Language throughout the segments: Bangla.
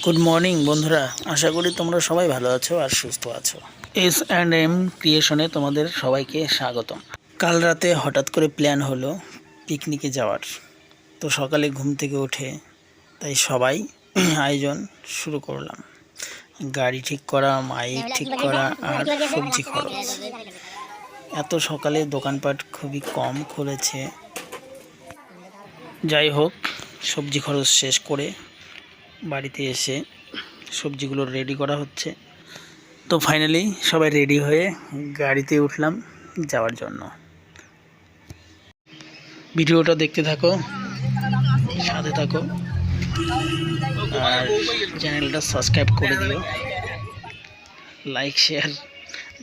গুড মর্নিং বন্ধুরা, আশা করি তোমরা সবাই ভালো আছো আর সুস্থ আছো। S&M ক্রিয়েশনে তোমাদের সবাইকে স্বাগতম। কাল রাতে হঠাৎ করে প্ল্যান হলো পিকনিকে যাওয়ার। তো সকালে ঘুম থেকে উঠে তাই সবাই আয়োজন শুরু করলাম। গাড়ি ঠিক করা, মাইক ঠিক করা আর সবজি খরচ। এত সকালে দোকানপাট খুবই কম খুলেছে। যাই হোক, সবজি খরচ শেষ করে বাড়িতে এসে সবজিগুলো রেডি করা হচ্ছে। তো ফাইনালি সবাই রেডি হয়ে গাড়িতে উঠলাম যাওয়ার জন্য। ভিডিওটা দেখতে থাকো, সাথে থাকো আর চ্যানেলটা সাবস্ক্রাইব করে দিও, লাইক শেয়ার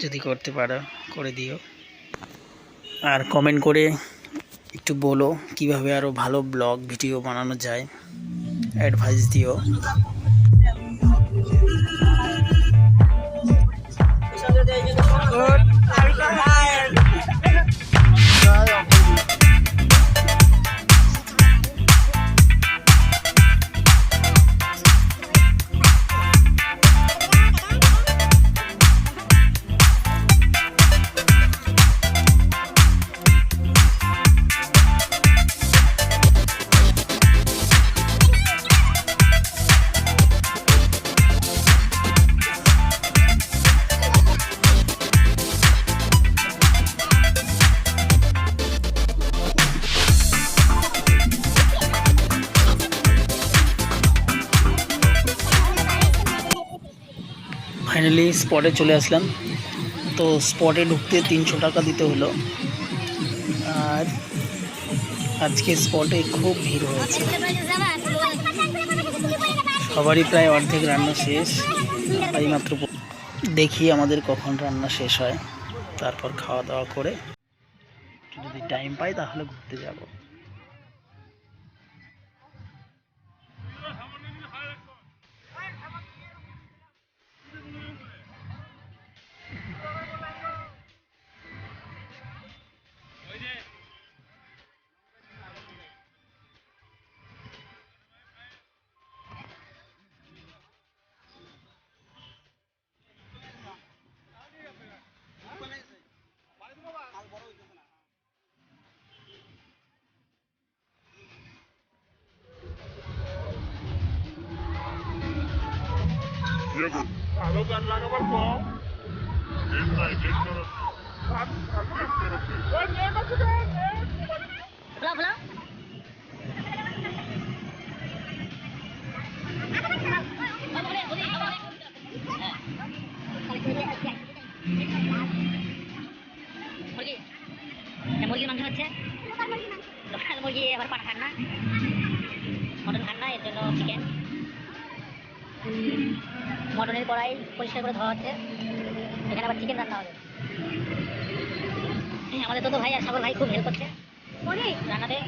যদি করতে পারো করে দিও, আর কমেন্ট করে একটু বলো কিভাবে আরও ভালো ব্লগ ভিডিও বানানো যায়, অ্যাডভাইস দিও। ফাইনালি স্পটে চলে আসলাম। তো স্পটে ঢুকতে 300 টাকা দিতে হলো। আর আজকে স্পটে খুব ভিড় হয়েছে, সবারই প্রায় অর্ধেক রান্না শেষ। তাই মাত্র দেখি আমাদের কখন রান্না শেষ হয়, তারপর খাওয়া দাওয়া করে যদি টাইম পাই তাহলে ঘুরতে যাব। মুরগির মাংস হচ্ছে, লোকাল মুরগি আবার পাঠা খান না, মটন খান না, এর জন্য চিকেন। মটনের কড়াই পরিষ্কার করে ধোয়া হচ্ছে, এখানে আবার চিকেন রান্না হবে। আমাদের তো ভাই আর সাগর ভাই খুব হেল্প করছে রান্নাতে।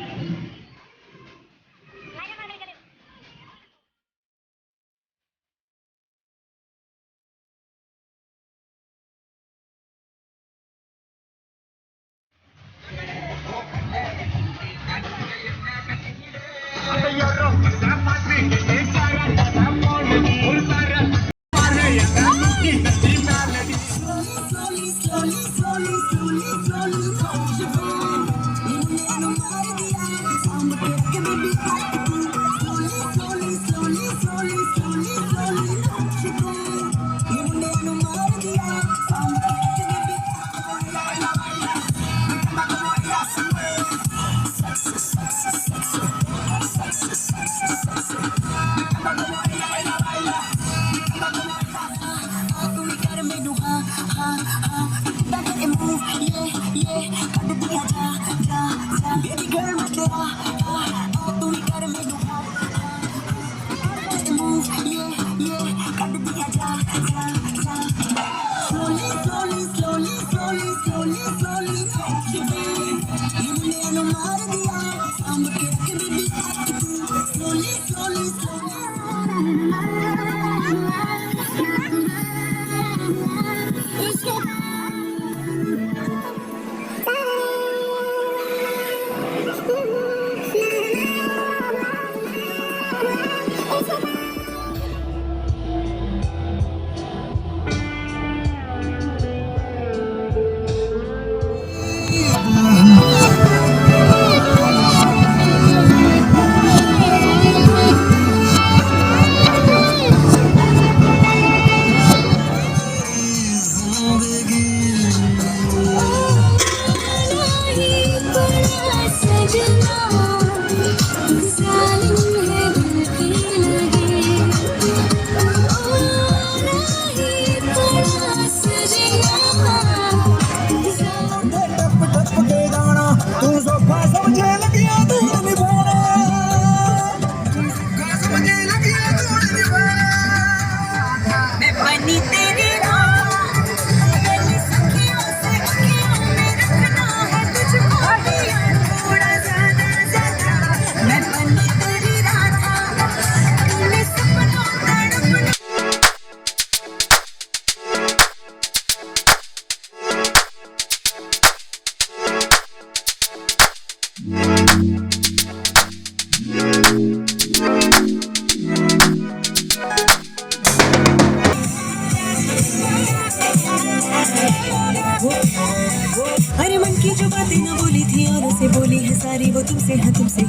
प्यारी वो तुमसे हाँ तुमसे ही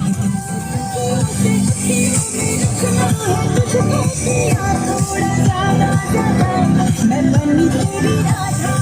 मैं बनी तेरी राधा